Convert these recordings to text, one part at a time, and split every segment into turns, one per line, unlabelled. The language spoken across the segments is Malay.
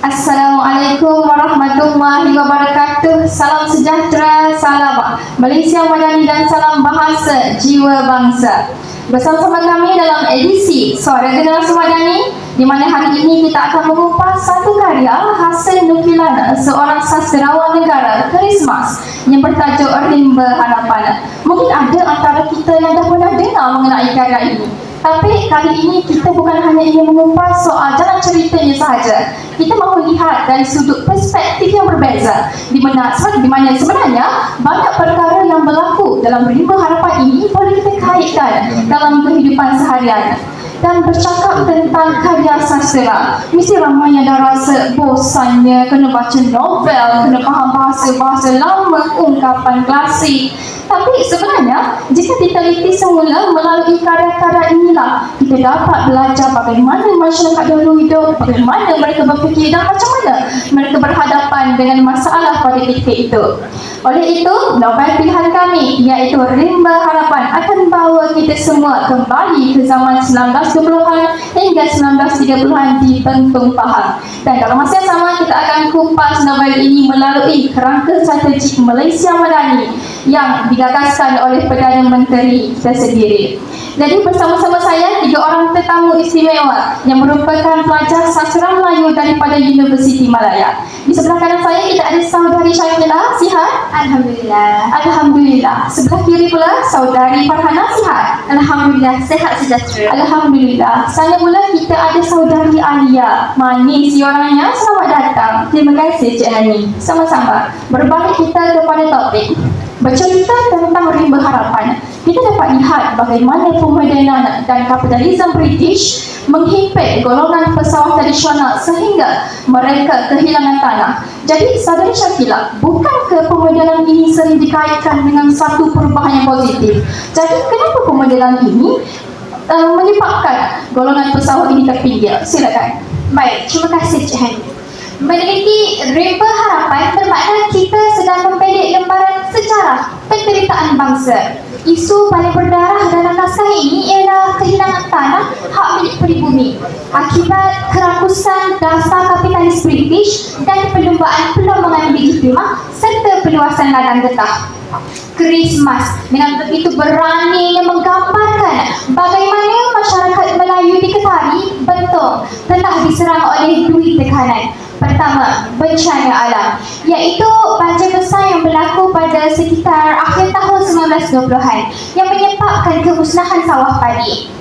Assalamualaikum warahmatullahi wabarakatuh. Salam sejahtera, salam Malaysia Madani dan salam bahasa jiwa bangsa. Bersama kami dalam edisi Suara Generasi Madani, di mana hari ini kita akan mengupas satu karya hasil nukilan seorang sastrawan negara Christmas yang bertajuk Rimba Harapan. Mungkin ada antara kita yang dah pernah dengar mengenai karya ini. Tapi kali ini kita bukan hanya ingin mengupas soal jalan ceritanya sahaja. Kita mahu lihat dari sudut perspektif yang berbeza, di mana sebenarnya banyak perkara yang berlaku dalam Rimba Harapan ini boleh kita kaitkan dalam kehidupan seharian. Dan bercakap tentang karya sastra, mesti ramai yang dah rasa bosannya kena baca novel, kena faham bahasa-bahasa lama, ungkapan klasik. Tapi sebenarnya, jika diteliti semula melalui karya-karya inilah, kita dapat belajar bagaimana masyarakat dahulu hidup, bagaimana mereka berfikir dan macam mana mereka berhadapan dengan masalah pada ketika itu. Oleh itu, novel pilihan kami iaitu Rimba Harapan akan bawa kita semua kembali ke zaman 1920-an hingga 1930-an di Bentong Pahang. Dan dalam masa yang sama, kita akan kupas novel ini melalui kerangka strategik Malaysia Madani yang digagaskan oleh Perdana Menteri kita sendiri. Jadi bersama-sama saya 3 orang tetamu istimewa yang merupakan pelajar sastra Melayu daripada Universiti Malaya. Di sebelah kanan saya kita ada saudari Syakila, sihat?
Alhamdulillah.
Alhamdulillah. Sebelah kiri pula saudari Farhana, sihat?
Alhamdulillah, sehat sejahtera.
Alhamdulillah. Sana pula kita ada saudari Alia. Manis orangnya, selamat datang. Terima kasih Cik Hani. Sama-sama. Berbalik kita kepada topik. Bercerita tentang Rimba Harapan, kita dapat lihat bagaimana pemodenan dan kapitalisme British menghimpit golongan pesawat tradisional sehingga mereka kehilangan tanah. Jadi, saudari Syakila, bukankah pemodelan ini sering dikaitkan dengan satu perubahan yang positif? Jadi, kenapa pemodelan ini menyebabkan golongan pesawat ini terpinggir? Silakan.
Baik, terima kasih Cik Hani. Meneliti Rimba Harapan bermakna kita sedang mempedik lembaran sejarah penderitaan bangsa. Isu paling berdarah dalam naskah ini ialah kehilangan tanah hak milik pribumi akibat kerakusan dasar kapitalis British dan perlumbaan Pulau mengambil iklimah serta perluasan ladang getah. Christmas dengan begitu beraninya menggambarkan bagaimana masyarakat Melayu di Ketari, Bentong telah diserang oleh 2 tekanan. Pertama, bencana alam, iaitu banjir besar yang berlaku pada sekitar akhir tahun 1920-an yang menyebabkan kemusnahan sawah padi.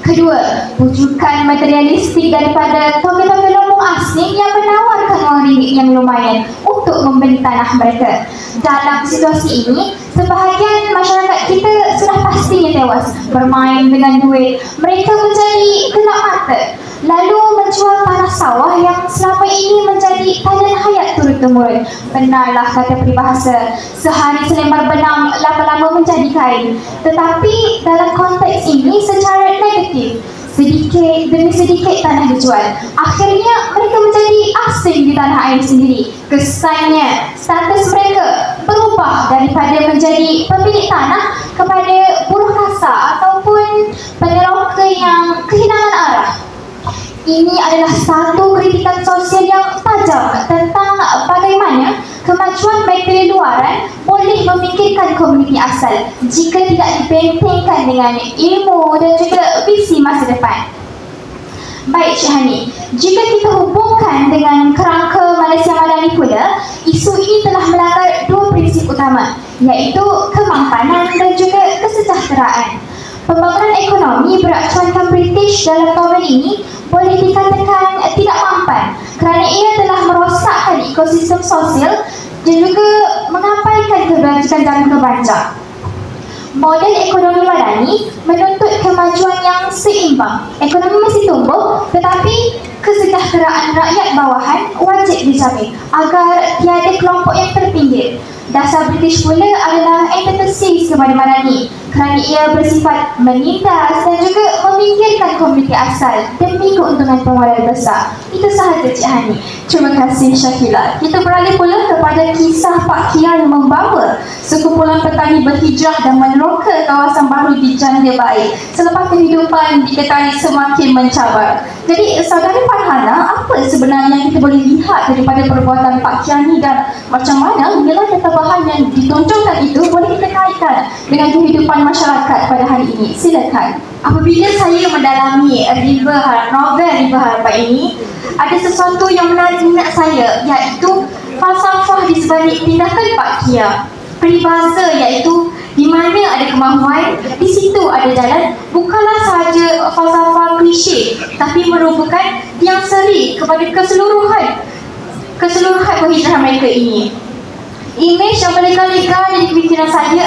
Kedua, wujudan materialistik daripada tokoh-tokoh lombok asing yang menawarkan wang ringgit yang lumayan untuk membeli tanah mereka. Dalam situasi ini, sebahagian masyarakat kita sudah pastinya tewas bermain dengan duit. Mereka menjadi gelap mata, lalu menjual tanah sawah yang selama ini menjadi talian hayat turun-temurun. Benarlah kata peribahasa, sehari selembar benang lama-lama menjadi kain. Tetapi dalam konteks ini secara negatif, sedikit demi sedikit tanah dijual. Akhirnya mereka menjadi asing di tanah air sendiri. Kesannya status mereka berubah daripada menjadi pemilik tanah kepada buruh kasar ataupun peneroka yang kehilangan arah. Ini adalah satu kritikan sosial yang tajam tentang bagaimana kemajuan materi luaran boleh memikirkan komuniti asal jika tidak dibentengkan dengan ilmu dan juga visi masa depan. Baik Cik Hani, jika kita hubungkan dengan kerangka Malaysia Madani pula, isu ini telah melanggar 2 prinsip utama, iaitu kemampanan dan juga kesejahteraan. Pembangunan ekonomi beracuankan British dalam novel ini boleh dikatakan tidak mampan kerana ia telah merosakkan ekosistem sosial dan juga mengabaikan kebajikan dan kebancak. Model ekonomi Madani menuntut kemajuan yang seimbang. Ekonomi mesti tumbuh, tetapi kesejahteraan rakyat bawahan wajib dijamin agar tiada kelompok yang terpinggir. Dasar British pula adalah antithesis kepada Madani kerana ia bersifat menindas dan juga memikirkan komuniti asal demi keuntungan pemodal besar. Itu sahaja Cik Hani.
Terima kasih Syakila. Kita beralih pula kepada kisah Pak Kia yang membawa sekumpulan petani berhijrah dan meneroka kawasan baru di Janda Baik selepas kehidupan di Ketari semakin mencabar. Jadi saudari Farhana, apa sebenarnya boleh lihat daripada perbuatan Pak Kiani dan macam mana nilai ketambahan yang ditonjolkan itu boleh kita kaitkan dengan kehidupan masyarakat pada hari ini. Silakan.
Apabila saya mendalami novel Riba Harapan ini, ada sesuatu yang menarik minat saya, iaitu falsafah di sebalik tindakan Pak Kia. Peribahasa iaitu di mana ada kemahuan, di situ ada jalan, bukanlah sahaja falsafah klise, tapi merupakan yang seri kepada keseluruhan penghijrah mereka ini. Imej yang melega-lega di fikiran saya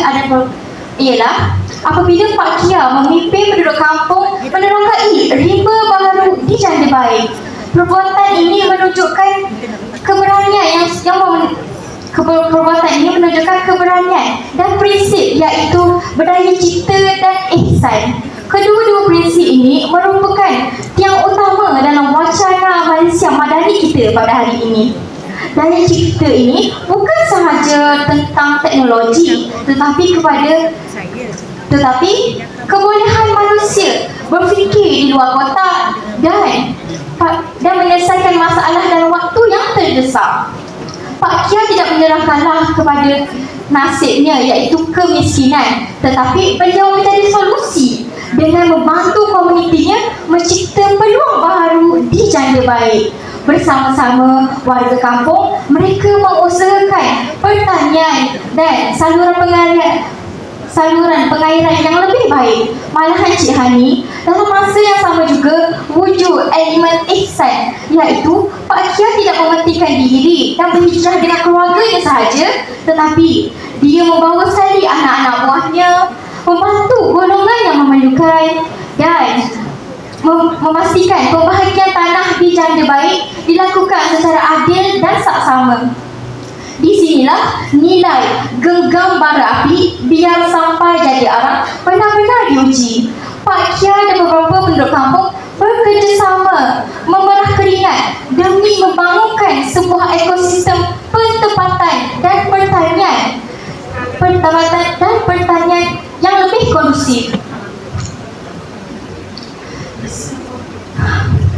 ialah apabila Pak Kia memimpin penduduk kampung menerangkai riba baru di janda baik. Perbuatan ini menunjukkan keberanian dan prinsip, iaitu berdaya cipta dan ihsan. Kedua-dua prinsip ini merupakan tiang utama dalam wacana Malaysia Madani kita pada hari ini. Daya cipta ini bukan sahaja tentang teknologi, tetapi kebolehan manusia berfikir di luar kotak dan menyelesaikan masalah dalam waktu yang terdesak. Pak Kia tidak menyerahkanlah kepada nasibnya, iaitu kemiskinan, tetapi beliau mencari solusi dengan membantu komunitinya mencipta peluang baru di janda baik. Bersama-sama warga kampung, mereka mengusahakan pertanian dan saluran pengairan yang lebih baik. Malahan Cik Hani, dalam masa yang sama juga wujud elemen ihsan, iaitu Pak Kia tidak mementingkan diri dan berhijrah dengan keluarganya sahaja, tetapi dia membawa sekali anak-anak buahnya, membantu golongan yang memerlukan dan memastikan pembahagian tanah di janda baik dilakukan secara adil dan saksama. Di sinilah nilai genggam bara api biar sampai jadi arang benar-benar diuji. Pak Kia dan beberapa penduduk kampung bekerjasama memerah keringat demi membangunkan sebuah ekosistem pertempatan dan pertanian yang lebih kondusif.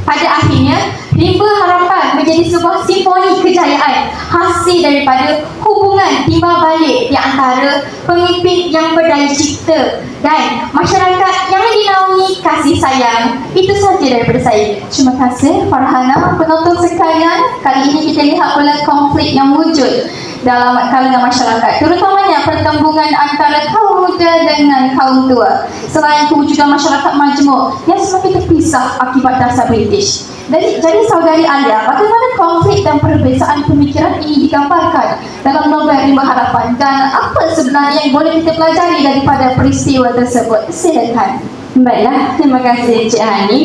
Pada akhirnya, Riba Harapan menjadi sebuah simfoni kejayaan hasil daripada hubungan timbal balik di antara pemimpin yang berdaya cipta dan masyarakat yang dinaungi kasih sayang. Itu sahaja daripada saya.
Terima kasih Farhana. Penonton sekalian, kali ini kita lihat pula konflik yang wujud dalam kalangan masyarakat, terutamanya pertembungan antara kaum muda dengan kaum tua, selain kewujudan masyarakat majmuk yang semakin terpisah akibat dasar British. Jadi saudari Alia, bagaimana konflik dan perbezaan pemikiran ini digambarkan dalam novel Riba Harapan, dan apa sebenarnya yang boleh kita pelajari daripada peristiwa tersebut? Silakan.
Baiklah, terima kasih Cik Hani.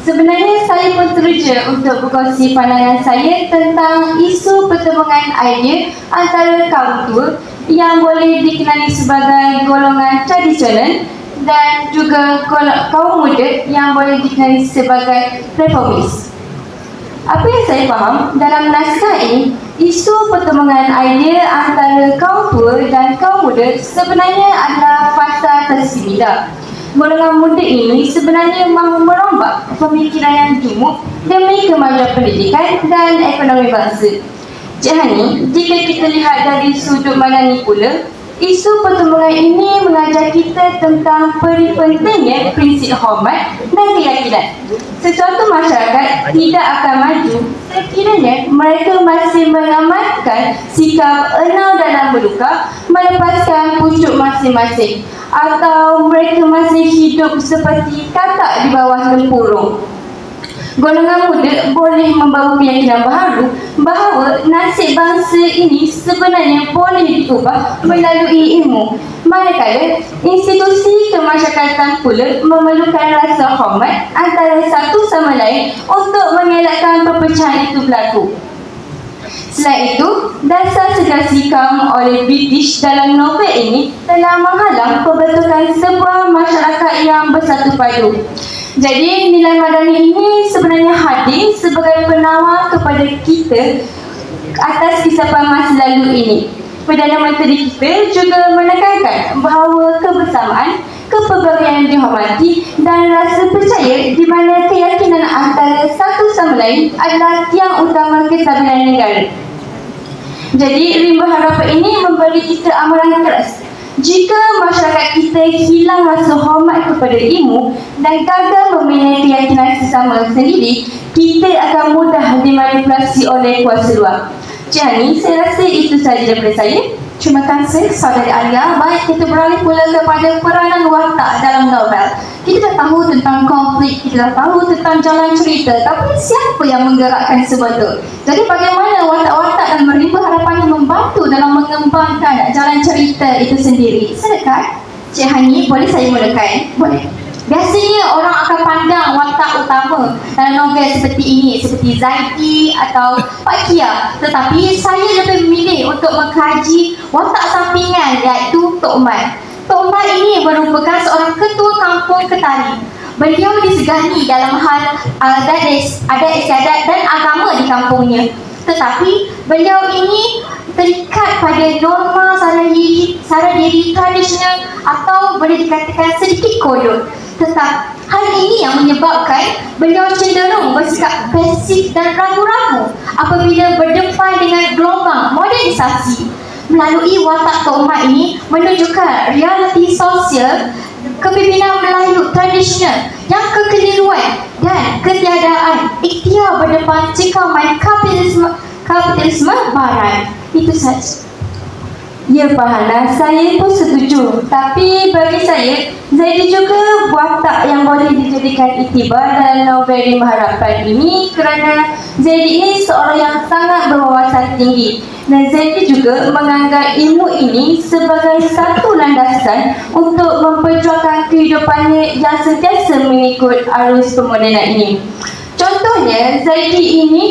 Sebenarnya saya pun teruja untuk berkongsi pandangan saya tentang isu pertembungan idea antara kaum tua yang boleh dikenali sebagai golongan tradisional dan juga kaum muda yang boleh dikenali sebagai reformis. Apa yang saya faham dalam naskah ini, isu pertembungan idea antara kaum tua dan kaum muda sebenarnya adalah fasa tersibida. Golongan muda ini sebenarnya mahu merombak pemikiran yang jumuk demi kemajuan pendidikan dan ekonomi bangsa. Cik Hani, jika kita lihat dari sudut Madani pula, isu pertembungan ini mengajar kita tentang pentingnya prinsip hormat dan keyakinan. Sesuatu masyarakat tidak akan maju sekiranya mereka masih mengamalkan sikap enau dalam berduka, melepaskan pucuk masing-masing, atau mereka masih hidup seperti katak di bawah tempurung. Golongan muda boleh membawa keyakinan baharu bahawa nasib bangsa ini sebenarnya boleh diubah melalui ilmu, manakala institusi kemasyarakatan pula memerlukan rasa hormat antara satu sama lain untuk mengelakkan perpecahan itu berlaku. Selain itu, dasar segar sikam oleh British dalam novel ini telah menghalang pembentukan sebuah masyarakat yang bersatu padu. Jadi, nilai Madani ini sebenarnya hadir sebagai penawar kepada kita atas kisah masa lalu ini. Perdana Menteri kita juga menekankan bahawa kebersamaan kepegawaian dihormati dan rasa percaya di mana keyakinan antara satu sama lain adalah tiang utama kestabilan negara. Jadi, rimba harapan ini memberi kita amaran keras. Jika masyarakat kita hilang rasa hormat kepada ilmu dan gagal membina keyakinan sesama sendiri, kita akan mudah dimanipulasi oleh kuasa luar. Cik Hani, saya rasa itu sahaja daripada saya.
Terima kasih Saudari Alia. Baik, kita beralih pula kepada peranan watak dalam novel. Kita dah tahu tentang konflik, kita dah tahu tentang jalan cerita, tapi siapa yang menggerakkan semua itu? Jadi bagaimana watak-watak dan rimba harapan yang membantu dalam mengembangkan jalan cerita itu sendiri? Silakan Cik Hani, boleh saya mulakan? Boleh. Biasanya orang akan pandang watak utama dalam novel seperti ini, seperti Zaidi atau Pak Kia. Tetapi saya lebih memilih untuk mengkaji watak sampingan, iaitu Tok Umar. Tok Umar ini merupakan seorang ketua kampung Ketari. Beliau disegani dalam hal adat istiadat dan agama di kampungnya. Tetapi beliau ini terikat pada norma sara diri tradisional atau boleh dikatakan sedikit kodok. Tetap hal ini yang menyebabkan beliau cenderung bersikap pasif dan ragu-ragu apabila berdepan dengan gelombang modernisasi. Melalui watak Tok Umar ini menunjukkan realiti sosial kepimpinan Melayu tradisional yang kekeliruan dan ketiadaan ikhtiar berdepan cekaman kapitalisme barat. Itu saja.
Ya Pak Hana, saya pun setuju. Tapi bagi saya, Zaidi juga watak yang boleh dijadikan iktibar dalam novel Rimba Harapan ini kerana Zaidi ini seorang yang sangat berwawasan tinggi. Dan Zaidi juga menganggap ilmu ini sebagai satu landasan untuk memperjuangkan kehidupannya yang sentiasa mengikut arus pemodenan ini. Contohnya, Zaidi ini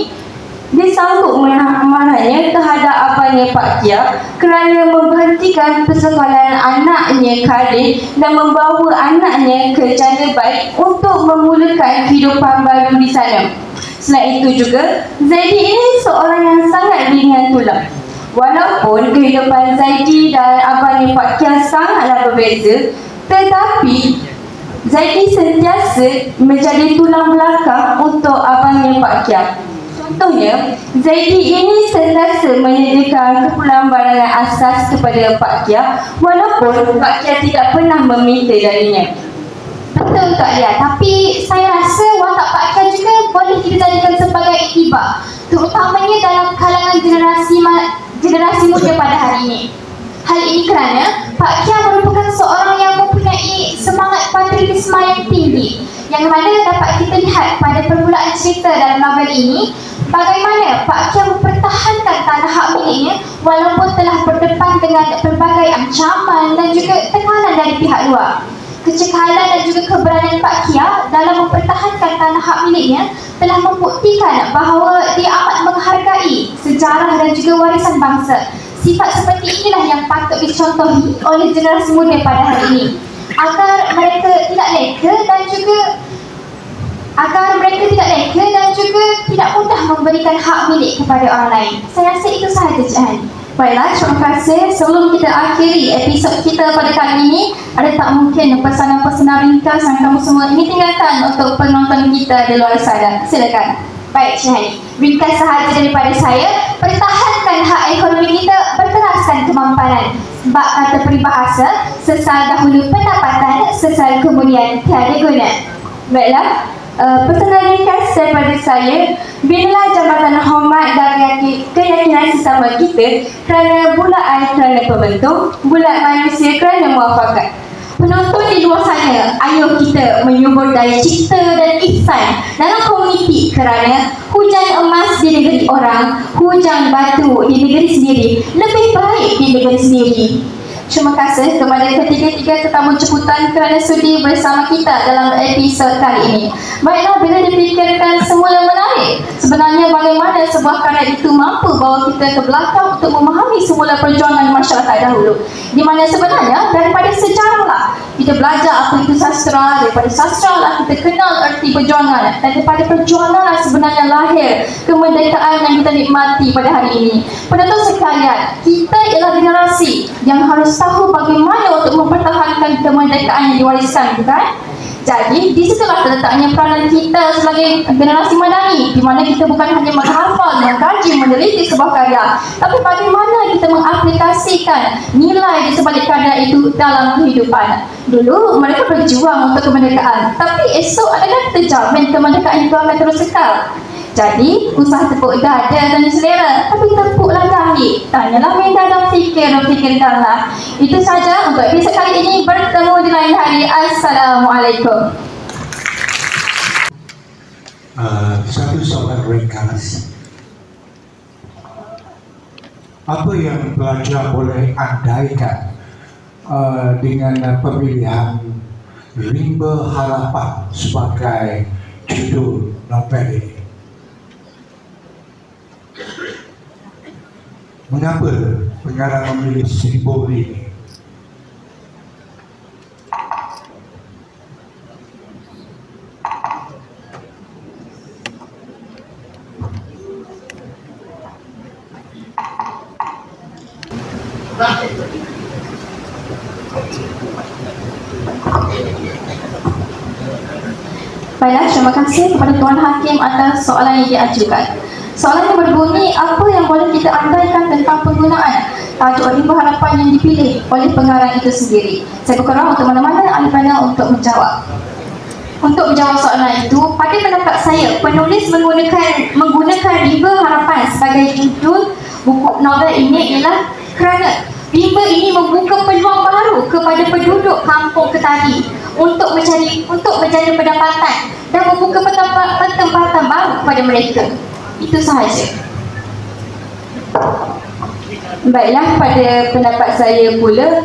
dia sanggup menahan marahnya terhadap abangnya Pak Kia kerana memberhentikan persekolahan anaknya Khalid dan membawa anaknya ke janda baik untuk memulakan kehidupan baru di sana. Selain itu juga, Zaidi ini seorang yang sangat ringan tulang. Walaupun kehidupan Zaidi dan abangnya Pak Kia sangatlah berbeza, tetapi Zaidi sentiasa menjadi tulang belakang untuk abangnya Pak Kia. Contohnya, Zaidi ini sentiasa menyediakan keperluan barangan asas kepada Pak Kia walaupun Pak Kia tidak pernah meminta darinya.
Betul Kak Lia, tapi saya rasa watak Pak Kia juga boleh kita jadikan sebagai iktibar, terutamanya dalam kalangan generasi muda pada hari ini. Hal ini kerana Pak Kia merupakan seorang yang mempunyai semangat patriotisme yang tinggi, yang mana dapat kita lihat pada permulaan cerita dalam novel ini bagaimana Pak Kia mempertahankan tanah hak miliknya walaupun telah berdepan dengan pelbagai ancaman dan juga tekanan dari pihak luar. Kecekalan dan juga keberanian Pak Kia dalam mempertahankan tanah hak miliknya telah membuktikan bahawa dia amat menghargai sejarah dan juga warisan bangsa. Sifat seperti inilah yang patut dicontohi oleh generasi muda pada hari ini agar mereka tidak leka dan juga tidak mudah memberikan hak milik kepada orang lain. Saya rasa itu sahaja Cik Han.
Baiklah, terima kasih. Sebelum kita akhiri episod kita pada kali ini, ada tak mungkin pesanan-pesanan ringkas yang kamu semua ingin tinggalkan untuk penonton kita di luar sana? Silakan.
Baik Cik Han, ringkas sahaja daripada saya, pertahankan hak ekonomi kita berteraskan kemampanan. Sebab kata peribahasa, sesal dahulu pendapatan, sesal kemudian tiada guna.
Baiklah, pesanan ringkas daripada saya, binalah jambatan hormat dan keyakinan sesama kita kerana bulaan kerana pembentuk, bulat manusia kerana muafakat.
Penonton di luar sana, ayo kita menyubur daya cipta dan ihsan dalam komuniti kerana hujan emas di negeri orang, hujan batu di negeri sendiri lebih baik di negeri sendiri. Terima kasih kepada ketiga-tiga tetamu jemputan kerana sudi bersama kita dalam episod kali ini. Baiklah, bila dipikirkan semula menarik, sebenarnya bagaimana sebuah karya itu mampu bawa kita ke belakang untuk memahami semula perjuangan masyarakat dahulu, di mana sebenarnya daripada sejarah lah kita belajar apa itu sastra, daripada sastra lah kita kenal erti perjuangan, dan daripada perjuangan lah sebenarnya lahir kemerdekaan yang kita nikmati pada hari ini. Penonton sekalian, kita ialah generasi yang harus tahu bagaimana untuk mempertahankan kemerdekaan yang diwariskan, bukan? Jadi, di situlah terletaknya peranan kita sebagai generasi madani, di mana kita bukan hanya menghafal, mengkaji, meneliti sebuah karya, tapi bagaimana kita mengaplikasikan nilai di sebalik karya itu dalam kehidupan. Dulu, mereka berjuang untuk kemerdekaan, tapi esok adakah terjamin kemerdekaan itu akan terus kekal? Jadi, usah tepuk dada dan selera, tapi tepuklah dahi. Tanyalah minda dan fikirkanlah. Itu saja untuk episod kali ini. Bertemu di lain hari. Assalamualaikum.
Satu soalan ringkas. Apa yang pelajar boleh andaikan dengan pemilihan Rimba Harapan sebagai judul novel ini? Mengapa pengarang memilih simbol ini?
Baiklah, terima kasih kepada Tuan Hakim atas soalan yang diajukan. Soalan yang berbunyi, apa yang boleh kita andaikan tentang penggunaan tajuk Rimba Harapan yang dipilih oleh pengarang itu sendiri? Saya berkorang untuk mana-mana ahli panel untuk menjawab. Untuk menjawab soalan itu, pada pendapat saya, penulis menggunakan Rimba Harapan sebagai judul buku novel ini ialah kerana Rimba ini membuka peluang baru kepada penduduk kampung Ketari untuk menjadi pendapatan dan membuka tempatan baru kepada mereka. Itu sahaja. Baiklah, pada pendapat saya pula,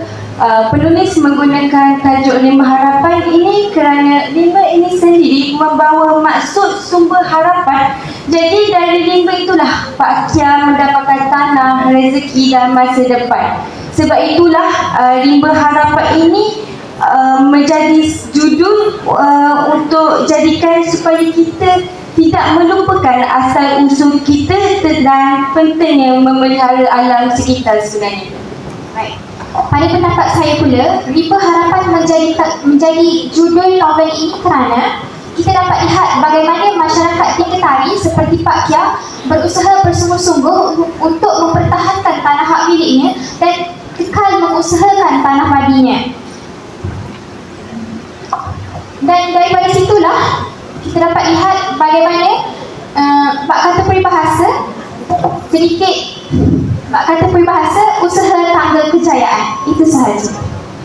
penulis menggunakan tajuk Rimba Harapan ini kerana rimba ini sendiri membawa maksud sumber harapan. Jadi dari rimba itulah Pak Kia mendapatkan tanah, rezeki dan masa depan. Sebab itulah Rimba Harapan ini menjadi judul untuk jadikan supaya kita tidak melupakan asal usul kita dan pentingnya memelihara alam sekitar sebenarnya.
Baik. Pada pendapat saya pula, Rimba Harapan menjadi judul novel ini kerana kita dapat lihat bagaimana masyarakat tingkat Tari seperti Pak Kia berusaha bersungguh-sungguh untuk mempertahankan tanah hak miliknya dan kekal mengusahakan tanah padinya. Dan daripada situlah kita dapat lihat bagaimana bak kata peribahasa usaha tangga kejayaan. Itu sahaja.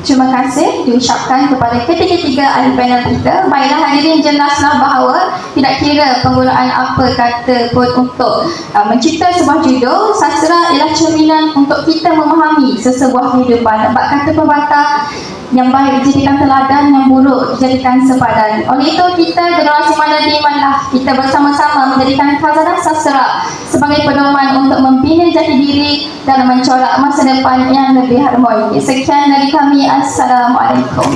Terima kasih diucapkan kepada ketiga-tiga ahli panel kita. Baiklah hadirin, jelaslah bahawa tidak kira penggunaan apa kata pun untuk mencipta sebuah judul, sastra ialah cerminan untuk kita memahami sesebuah kehidupan. Bak kata pepatah, yang baik dijadikan teladan, yang buruk dijadikan sepadan. Oleh itu, kita generasi madani marilah kita bersama-sama menjadikan khazanah sastra sebagai pedoman untuk membina jati diri dan mencorak masa depan yang lebih harmoni. Sekian dari kami. Assalamualaikum.